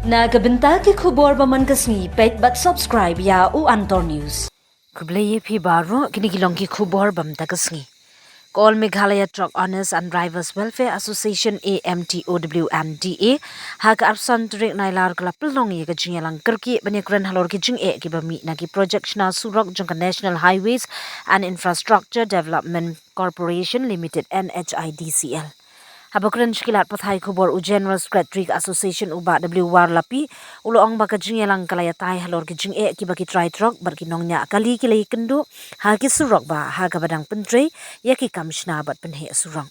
Nagabenta ki khubor baman kasni pet but subscribe ya u Antor News. Kubleye phi baro kinigilong ki khubor bam takasngi. Call Meghalaya Truck Owners and Drivers Welfare Association AMTOWNDA hak arsan turik nailar kala pelong ye kajing yalang kerki banyakran halor kijing ki bami nagi project na surok jangka National Highways and Infrastructure Development Corporation Limited NHIDCL. Habakran shikilat pathai khubor u General Secretary Association uba W war lapi uloong baka jing yalang kalaya tai halor kijing ki baki try truck barki nongnya kali kilai kendu ha ki surok ba ha kabadang pentre ya ki kamishna bat penhe surong.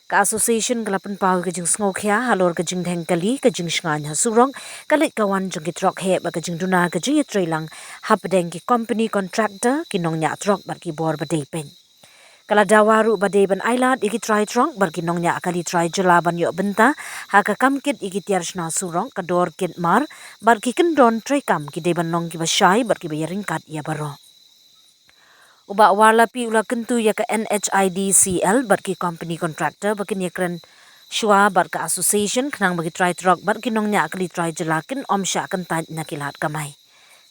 Ka association kalapan pau kijing sngokhya halor kijing dheng kali kijing shngan ha surong kalit kawan jong ki truck he baka jing duna kijing trailang hapdeng ki company contractor ki nongnya truck barki bor badai pen. Kala dawaru badai ban ailat iki try trunk barki nongnya akali try jelaban yo benta haka kamkit iki tiarshna surong kador kit mar barki kendon try kam ki deban nong ki basyai barki bayaring kat ya baro. Uba warlapi ula kentu ya ka NHIDCL barki company contractor barki nyekren shua barka association kenang bagi try truck barki nongnya akali try jelakin omsya kentan nakilat kamai.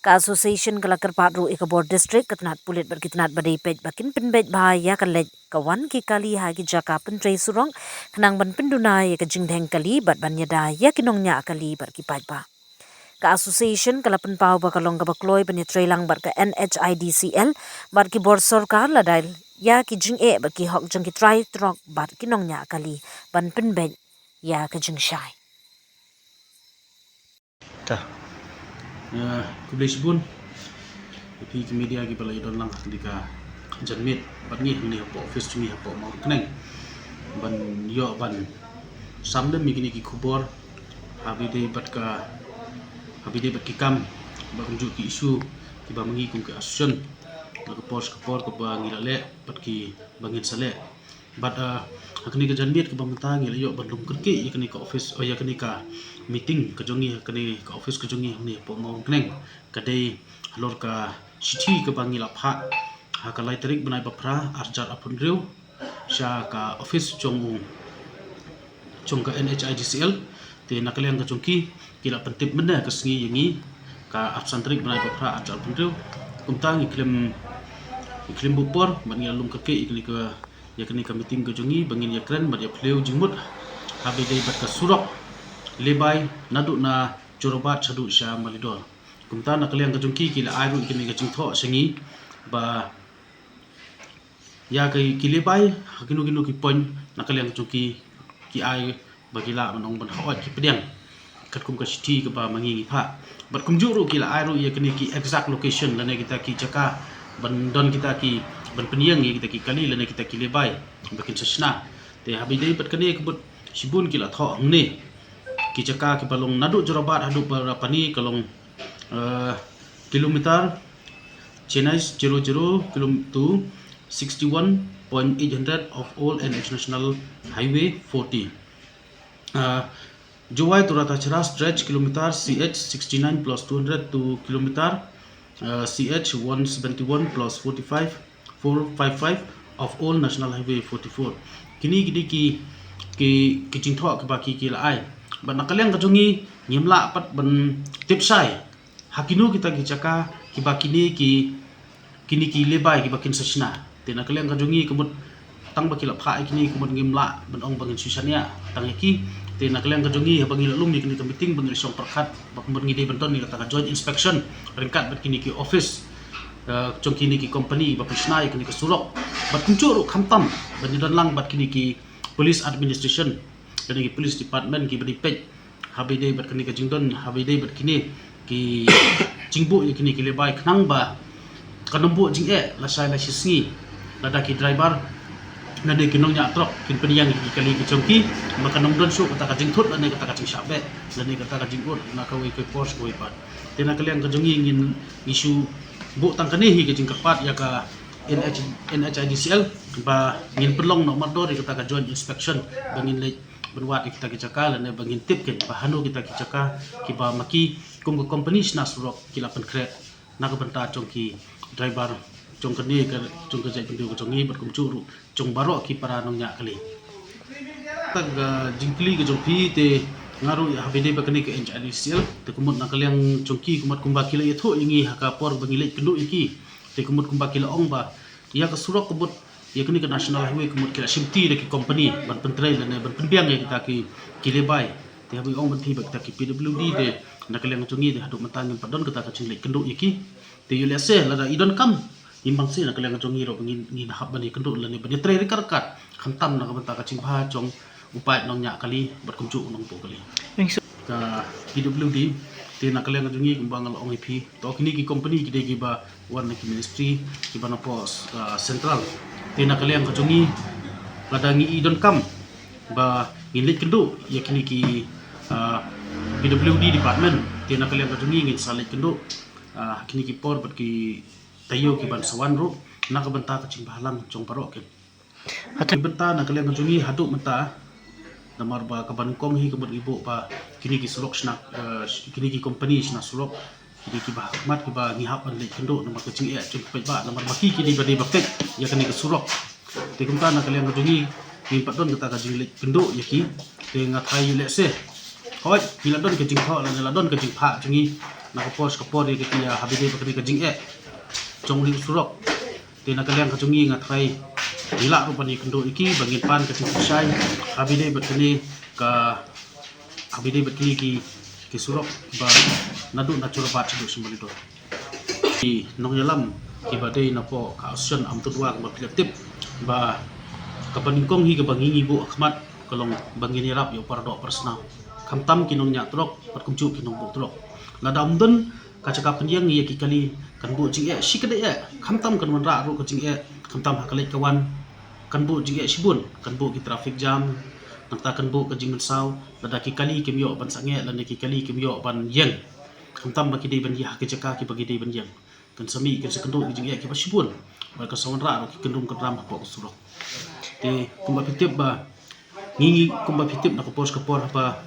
Ka association kalakar patru ikabor district katnat pulit berkitnat badai pej bakin penbej bahaya kalej kawan ki kali ha ki jaka pentre surong kenang ban penduna ya ka jingdeng kali bat ban yada ya kinongnya kali barki pajba. Ka association kalapan pau bakalong ka bakloi ban trailang bar ka NHIDCL bar ki bor sarkar ladail ya ki jing barki hok jang ki try trok bar kinongnya kali ban penbej ya ka jing shai. Kublai sibun pi ke media ki balai don lang dika janmit ban ngi ni hapo office chungi hapo mau kneng ban yo ban samde mi ki khubor habide bat ki kam ba kunju ki isu ki ba mangi kum ki asun la post kapor ko ba ngi lale bat ki bangit sale bat akni ka janmit ke bamta ngi yo ban lum kerke ikni ka office o yakni ka meeting kajongi kani ka office kajongi ni po mau kneng kadai halor ka city ka bangi la pha ha ka lai tarik banai bapra arjat apun riu sha ka office chong ka NHIDCL te nakaliang ka chongki kila pentip mena ka sngi yangi ka absan tarik banai bapra arjat apun riu kumtang iklim bupor bangi alum ka ke ikni ka yakni ka meeting kajongi bangin yakren bar ya pleu jingmut habe dei bat ka surok lebai nadu na jorobat chadu sha malidor kumta na kaliang ka jungki kila airu ikini ka jingtho sengi ba ya kai kilebai hakinu ki point na kaliang ka jungki ki ai bagila manong ban hawat ki pedang kat kum ka city ka ba mangi pha bat kum juru kila airu yakini ki exact location lane kita ki jaka ban don kita ki ban peniang kita ki kali lane kita ki lebai bakin sasna te habidai bat kani kebut sibun kila tho ngne ki jaka ki balong nadu jorobat hadu parapani kalong kilometer Chennai 00 to 61.800 of all NH National Highway 40 Jowai Turata Chara stretch kilometer CH 69 plus 200 to kilometer CH 171 plus 455 of all National Highway 44 kini ki jingtho ka baki ki la ai ban nakaliang kajongi nyimla pat ban tipsai hakinu kita ki jaka ki bakini kini ki lebai ki bakin sasna te nakaliang kajongi kemut tang bakila pha kini kemut ngimla ban ong bangin susania tang ki te nakaliang kajongi bangil lum ni kini meeting bangil song perkhat bak ngi de benton ni kata joint inspection ringkat bat kini ki office chong kini ki company ba pusnai kini ki surok bat kuncuru khamtam ban dan lang bat kini ki police administration dan ki police department ki berdipet habide bat kini ka jingdon habide bat kini ki jingbu kini ki lebai knang ba kanombu jing la sai la sisngi lada ki driver nade ki nongnya truk kin peniang ki kali ki chongki maka nongdon su kata ka jingthut lane kata ka jing sabe lane kata ka jingut na ka wi ko force ko ipat tena kaliang ka jongi ngin isu bu tangkani hi ki jingkapat ya ka NHIDCL ba ngin pelong no mador kata ka joint inspection bangin le berwat kita kicaka lane bangin tip ken bahanu kita kicaka ki ba maki kum company na surok kila pen kret na ka benta chongki driver chong kani ka chong ka jai pindu ka chongi bat kum churu chong baro ki para nongnya kali tag jingkli ka jong phi te ngaru habide bakani ke NHRCL te kumut na kaliang chongki kumut kumba kila itu ingi haka por bangilet kendu iki te kumut kumba kila ong ba ya ka surok kumut ya kini ke national highway kumut kila simti de ki company ban pentrei dan ban penbiang ya kita ki kilebai te habi ong banti bak kita ki PWD de na kaliang chongi de haduk matang padon kita ka chinglet kendu iki te yule se la idon kam imbang se na kaliang chongi ro bangin ni hab bani kendu la ni bani trei rekarkat khantam na ka banta ka chingpha chong upai nong nya kali berkumcu nong po kali ka PWD te na kaliang jungi kumbang ong IP to kini ki company ki de ba warna ki ministry ki bana pos central te na kaliang jungi ladangi idon kam ba inlit kendu ya kini ki PWD department te na kaliang jungi ngin salit kendu kini ki por bat ki tayo ki ban sawan ro na ka banta ka chingbalang chong parok ken hati benta na kaliang jungi haduk menta namar ba kaban kong hi kabut ibu ba kini ki surok snak kini ki company snak surok kini ki ba mat ki ba ngihap an le kendo namar ka ching chupet ba namar maki kini ba de baktek ya kini ki surok te kumta na kaliang jungi ni patdon kita ka jing le kendo ya ki te ngatai le se hoi bila don ke jing kho la don ke jing pha jingi na ka pos ka por ye ki ya habide ba kini ka jing chong li surok te na kaliang ka jungi ngatai ila rupani kendo iki bangin pan ke sai habide betini ka habide betini ki surok ba nadu na churbat chu sumali do ki nong yalam ki badai na po ka action am tudwa ba kolektif ba ka baningkong hi ka bangingi bu akhmat kalong bangin yarap yo pardo personal kamtam kinong nya trok patkumcu kinong bu trok ladam dun ka cakap penjang ye ki kali kan bu jing sikade kamtam kan wanra ro ka jing kamtam hakalit kawan kan bu jing sibun kan bu ki traffic jam nangta kan bu ka jing saw lada ki kali kimyo ban sange lan ki kali kimyo ban yeng kamtam ba ki dei ban ya ki caka ki bagi dei ban yeng kan sami kan sekendu ki jing ki ba sibun ba ka sawan ra ro ki kendum ka ram po surok te kumba pitip ba ngingi kumba pitip na ko pos ka por ba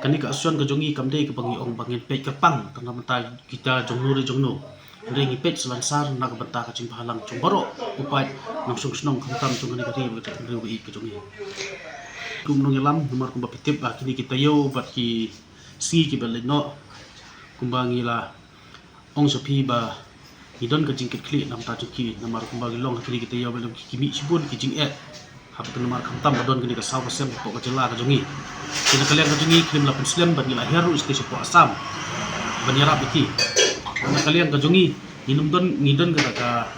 kani ka asyon ka jongi kamdei ka bangi ong bangin pe ka pang tanga mata kita jongnu re jongnu rengi pet selansar na ka banta ka ching pahalang chung baro upai nang sung snong kamtam chung ni ka ri ka ri wi ka jongi kum nong yalam numar kumba pitip ba kini kita yo bat ki si ki beleno kumbangi la ong sapi ba idon ka jingket kli nam ta chuki namar kumbangi long kini kita yo belum ki mi sibun ki jing hab tu namar kamtam badon kini ka saw sem po ka jela ka jongi kini kalian ka jongi klim la muslim ban ila heru isti po asam banyarap iki na kalian ka jongi ngidon ka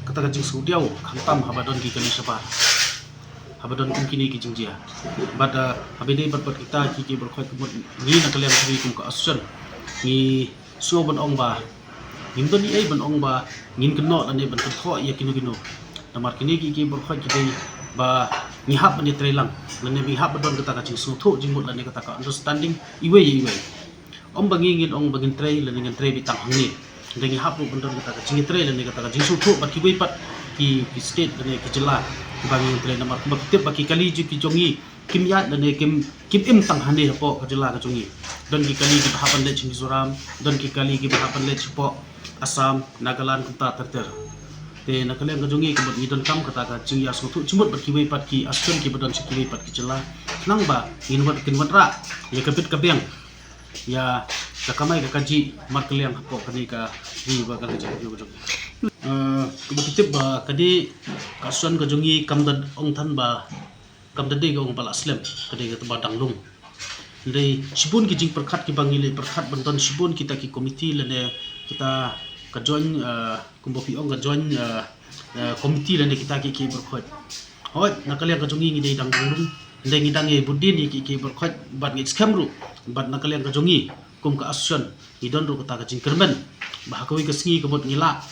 kata ka jing sudiaw kamtam habadon ki kali sapa habadon kum kini ki jingjia bada habide bat kita ki berkhoi kemut ni na kalian kri kum ka asun ni so ban ong ba ngidon ni ai ban ong ba ngin keno lan ban tho ya kinu namar kini ki berkhoi ki dei ba ni hab ni trelang lan ni hab badon kata ka jing su tho jingmut lan ni kata ka understanding iwe om bangingin ong bangin tray lan ngin tray bitang hangni dengi hab bu bandon kata ka jing tray lan ni kata ka jing su tho ba ki wei pat ki state dan ki jela bangin tray namar ba tip ba ki kali ju ki jongi kim ya dan kim im tang hane po ka jela ka jongi dan ki kali ki bahapan le Mizoram dan ki kali ki bahapan le po Assam Nagaland kata terter te nakalian ka jongi ka idon kam kata ka jing ya su tho chumut ba ki wei pat ki asun ki badon si ki wei pat ki jela nang ba inwat kinwat ra ya kapit kabiang ya kakamai ka kaji markaliang po kani ka di ba ka kaji yo jongi kubitip ba kadi kasuan ka jongi kamdad ong than ba kamdad de ong pala aslam kadi ka ba danglung ndai sibun ki jing perkhat ki bangile perkhat banton sibun kita ki komiti lene kita ka join kumbopi ong ka join komiti lene kita ki berkhot hoi nakaliang ka jongi ngi danglung ndai ngidang ye budin ki berkhot bat ngi skamru bat nakaliang ka jongi kum ka asun idon ru kata ka jing kermen bah kawi ka singi kebot ngila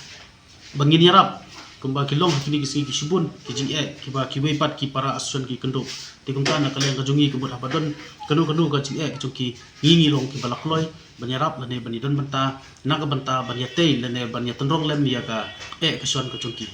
bangin yarap kumba kilong kini kisi ki sibun ki jing ki ba ki wei pat ki para asun ki kendo ti kum ta na kalian ka jungi kebot habadon kanu ka jing ki chung ki ngingi long ki balakloi banyarap lane banidon banta na ka banta banyate lane banyaton rong lem ya ka ka suan ka chung ki